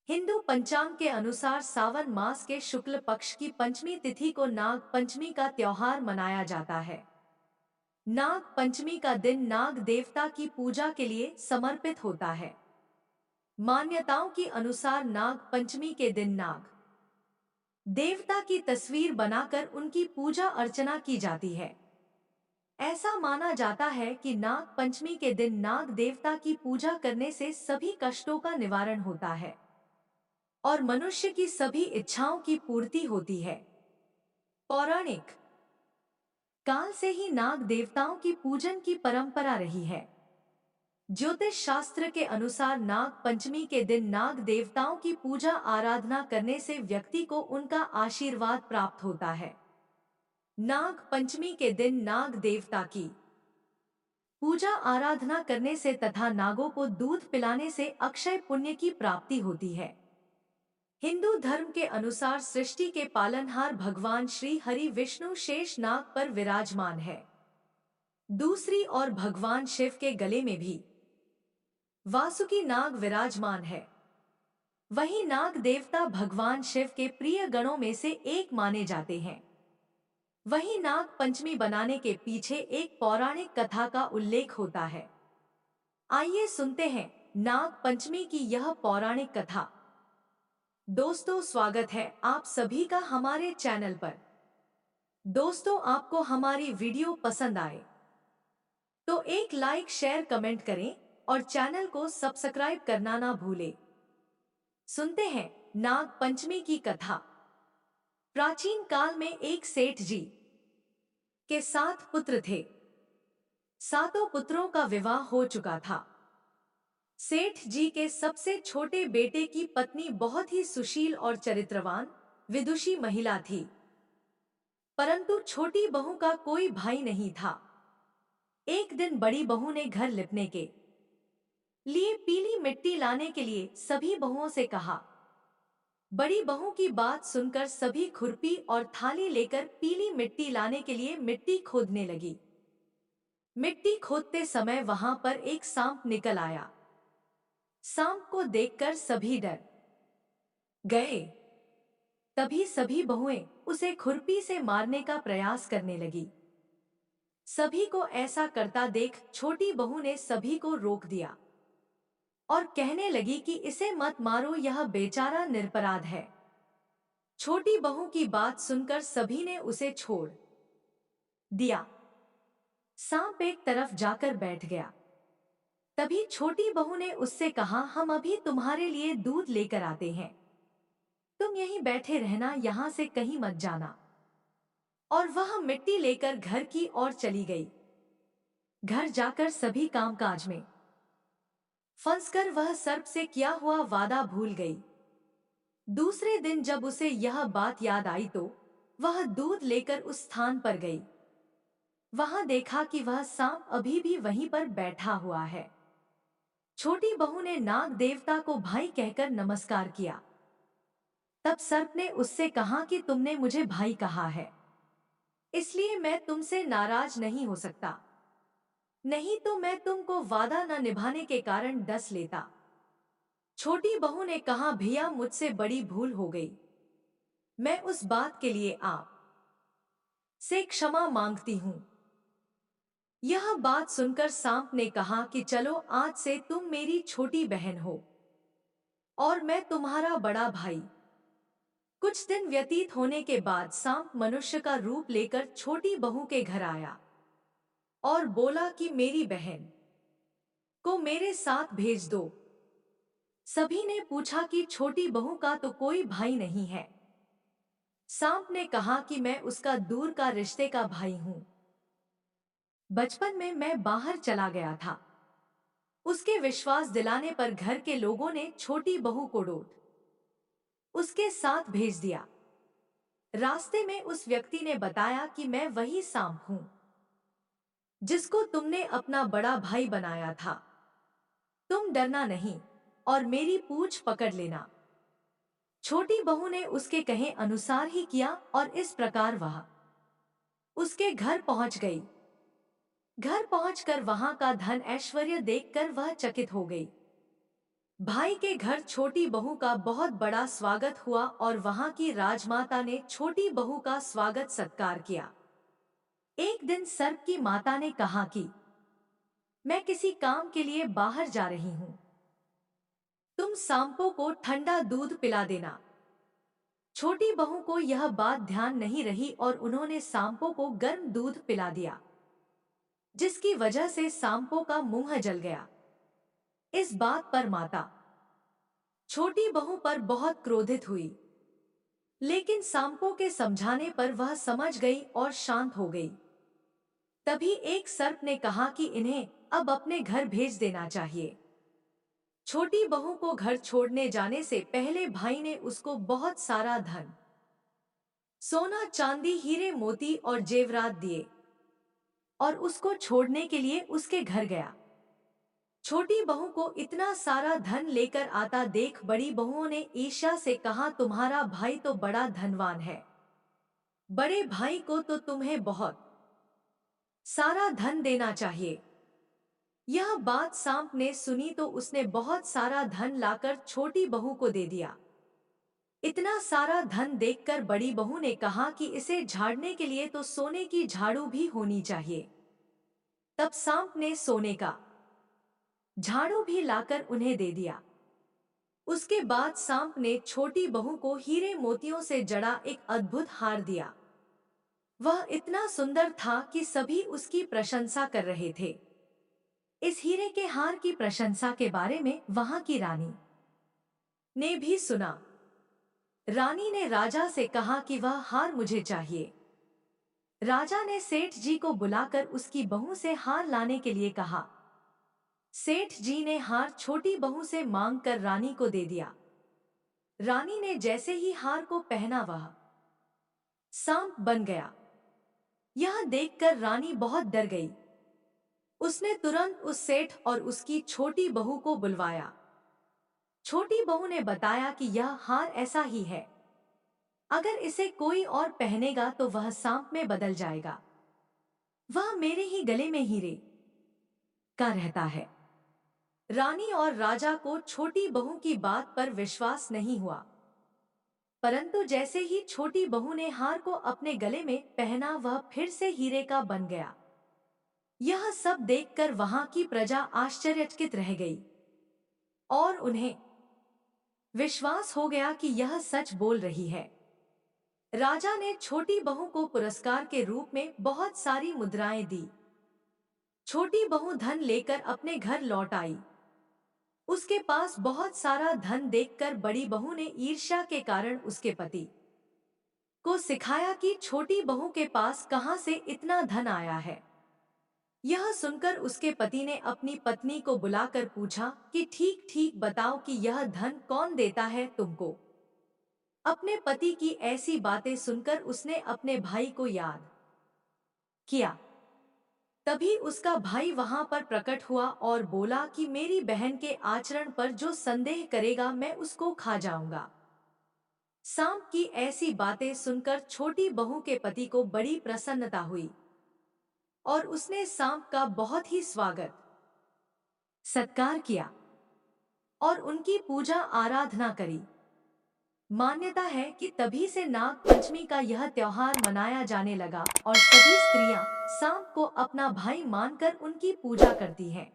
हिंदू पंचांग के अनुसार सावन मास के शुक्ल पक्ष की पंचमी तिथि को नाग पंचमी का त्योहार मनाया जाता है। नाग पंचमी का दिन नाग देवता की पूजा के लिए समर्पित होता है। मान्यताओं के अनुसार नाग पंचमी के दिन नाग देवता की तस्वीर बनाकर उनकी पूजा अर्चना की जाती है। ऐसा माना जाता है कि नाग पंचमी के दिन नाग देवता की पूजा करने से सभी कष्टों का निवारण होता है और मनुष्य की सभी इच्छाओं की पूर्ति होती है। पौराणिक काल से ही नाग देवताओं की पूजन की परंपरा रही है। ज्योतिष शास्त्र के अनुसार नाग पंचमी के दिन नाग देवताओं की पूजा आराधना करने से व्यक्ति को उनका आशीर्वाद प्राप्त होता है। नाग पंचमी के दिन नाग देवता की पूजा आराधना करने से तथा नागों को दूध पिलाने से अक्षय पुण्य की प्राप्ति होती है। हिंदू धर्म के अनुसार सृष्टि के पालनहार भगवान श्री हरि विष्णु शेष नाग पर विराजमान है। दूसरी ओर भगवान शिव के गले में भी वासुकी नाग विराजमान है। वहीं नाग देवता भगवान शिव के प्रिय गणों में से एक माने जाते हैं। वहीं नाग पंचमी बनाने के पीछे एक पौराणिक कथा का उल्लेख होता है। आइए सुनते हैं नाग पंचमी की यह पौराणिक कथा। दोस्तों, स्वागत है आप सभी का हमारे चैनल पर। दोस्तों, आपको हमारी वीडियो पसंद आए तो एक लाइक शेयर कमेंट करें और चैनल को सब्सक्राइब करना ना भूलें। सुनते हैं नाग पंचमी की कथा। प्राचीन काल में एक सेठ जी के 7 पुत्र थे। सातों पुत्रों का विवाह हो चुका था। सेठ जी के सबसे छोटे बेटे की पत्नी बहुत ही सुशील और चरित्रवान विदुषी महिला थी, परंतु छोटी बहू का कोई भाई नहीं था। एक दिन बड़ी बहू ने घर लिपने के लिए पीली मिट्टी लाने के लिए सभी बहुओं से कहा। बड़ी बहू की बात सुनकर सभी खुरपी और थाली लेकर पीली मिट्टी लाने के लिए मिट्टी खोदने लगी। मिट्टी खोदते समय वहां पर एक सांप निकल आया। सांप को देखकर सभी डर गए। तभी सभी बहुएं उसे खुरपी से मारने का प्रयास करने लगी। सभी को ऐसा करता देख छोटी बहू ने सभी को रोक दिया और कहने लगी कि इसे मत मारो, यह बेचारा निरपराध है। छोटी बहू की बात सुनकर सभी ने उसे छोड़ दिया। सांप एक तरफ जाकर बैठ गया। तभी छोटी बहू ने उससे कहा, हम अभी तुम्हारे लिए दूध लेकर आते हैं, तुम यहीं बैठे रहना, यहां से कहीं मत जाना। और वह मिट्टी लेकर घर की ओर चली गई। घर जाकर सभी कामकाज में फंसकर वह सर्प से किया हुआ वादा भूल गई। दूसरे दिन जब उसे यह बात याद आई तो वह दूध लेकर उस स्थान पर गई। वहां देखा कि वह सांप अभी भी वहीं पर बैठा हुआ है। छोटी बहू ने नाग देवता को भाई कहकर नमस्कार किया। तब सर्प ने उससे कहा कि तुमने मुझे भाई कहा है, इसलिए मैं तुमसे नाराज नहीं हो सकता, नहीं तो मैं तुमको वादा न निभाने के कारण डस लेता। छोटी बहू ने कहा, भैया मुझसे बड़ी भूल हो गई, मैं उस बात के लिए आप से क्षमा मांगती हूं। यह बात सुनकर सांप ने कहा कि चलो आज से तुम मेरी छोटी बहन हो और मैं तुम्हारा बड़ा भाई। कुछ दिन व्यतीत होने के बाद सांप मनुष्य का रूप लेकर छोटी बहू के घर आया और बोला कि मेरी बहन को मेरे साथ भेज दो। सभी ने पूछा कि छोटी बहू का तो कोई भाई नहीं है। सांप ने कहा कि मैं उसका दूर का रिश्ते का भाई हूं। बचपन में मैं बाहर चला गया था। उसके विश्वास दिलाने पर घर के लोगों ने छोटी बहू को डोट उसके साथ भेज दिया। रास्ते में उस व्यक्ति ने बताया कि मैं वही सांप हूं जिसको तुमने अपना बड़ा भाई बनाया था। तुम डरना नहीं और मेरी पूंछ पकड़ लेना। छोटी बहू ने उसके कहे अनुसार ही किया और इस प्रकार वह उसके घर पहुंच गई। घर पहुंचकर वहां का धन ऐश्वर्य देखकर वह चकित हो गई। भाई के घर छोटी बहू का बहुत बड़ा स्वागत हुआ और वहां की राजमाता ने छोटी बहू का स्वागत सत्कार किया। एक दिन सर्प की माता ने कहा कि मैं किसी काम के लिए बाहर जा रही हूँ। तुम सांपों को ठंडा दूध पिला देना। छोटी बहू को यह बात ध्यान नहीं रही और उन्होंने सांपों को गर्म दूध पिला दिया, जिसकी वजह से सांपों का मुंह जल गया। इस बात पर माता छोटी बहू पर बहुत क्रोधित हुई, लेकिन सांपों के समझाने पर वह समझ गई और शांत हो गई। तभी एक सर्प ने कहा कि इन्हें अब अपने घर भेज देना चाहिए। छोटी बहू को घर छोड़ने जाने से पहले भाई ने उसको बहुत सारा धन, सोना, चांदी, हीरे, मोती और जेवरात दिए और उसको छोड़ने के लिए उसके घर गया। छोटी बहू को इतना सारा धन लेकर आता देख बड़ी बहुओं ने ईर्ष्या से कहा, तुम्हारा भाई तो बड़ा धनवान है, बड़े भाई को तो तुम्हें बहुत सारा धन देना चाहिए। यह बात सांप ने सुनी तो उसने बहुत सारा धन लाकर छोटी बहू को दे दिया। इतना सारा धन देखकर बड़ी बहू ने कहा कि इसे झाड़ने के लिए तो सोने की झाड़ू भी होनी चाहिए। तब सांप ने सोने का झाड़ू भी लाकर उन्हें दे दिया। उसके बाद सांप ने छोटी बहू को हीरे मोतियों से जड़ा एक अद्भुत हार दिया। वह इतना सुंदर था कि सभी उसकी प्रशंसा कर रहे थे। इस हीरे के हार की प्रशंसा के बारे में वहां की रानी ने भी सुना। रानी ने राजा से कहा कि वह हार मुझे चाहिए। राजा ने सेठ जी को बुलाकर उसकी बहू से हार लाने के लिए कहा। सेठ जी ने हार छोटी बहू से मांगकर रानी को दे दिया। रानी ने जैसे ही हार को पहना वह सांप बन गया। यह देखकर रानी बहुत डर गई। उसने तुरंत उस सेठ और उसकी छोटी बहू को बुलवाया। छोटी बहू ने बताया कि यह हार ऐसा ही है, अगर इसे कोई और पहनेगा तो वह सांप में बदल जाएगा। वह मेरे ही गले में हीरे का रहता है। रानी और राजा को छोटी बहू की बात पर विश्वास नहीं हुआ, परंतु जैसे ही छोटी बहू ने हार को अपने गले में पहना वह फिर से हीरे का बन गया। यह सब देखकर वहां की प्रजा आश्चर्यचकित रह गई और उन्हें विश्वास हो गया कि यह सच बोल रही है। राजा ने छोटी बहू को पुरस्कार के रूप में बहुत सारी मुद्राएं दी। छोटी बहू धन लेकर अपने घर लौट आई। उसके पास बहुत सारा धन देखकर बड़ी बहू ने ईर्ष्या के कारण उसके पति को सिखाया कि छोटी बहू के पास कहां से इतना धन आया है। यह सुनकर उसके पति ने अपनी पत्नी को बुलाकर पूछा कि ठीक ठीक बताओ कि यह धन कौन देता है तुमको। अपने पति की ऐसी बातें सुनकर उसने अपने भाई को याद किया। तभी उसका भाई वहां पर प्रकट हुआ और बोला कि मेरी बहन के आचरण पर जो संदेह करेगा मैं उसको खा जाऊंगा। सांप की ऐसी बातें सुनकर छोटी बहू के पति को बड़ी प्रसन्नता हुई और उसने सांप का बहुत ही स्वागत सत्कार किया और उनकी पूजा आराधना करी। मान्यता है कि तभी से नाग पंचमी का यह त्योहार मनाया जाने लगा और सभी स्त्रियां सांप को अपना भाई मानकर उनकी पूजा करती हैं।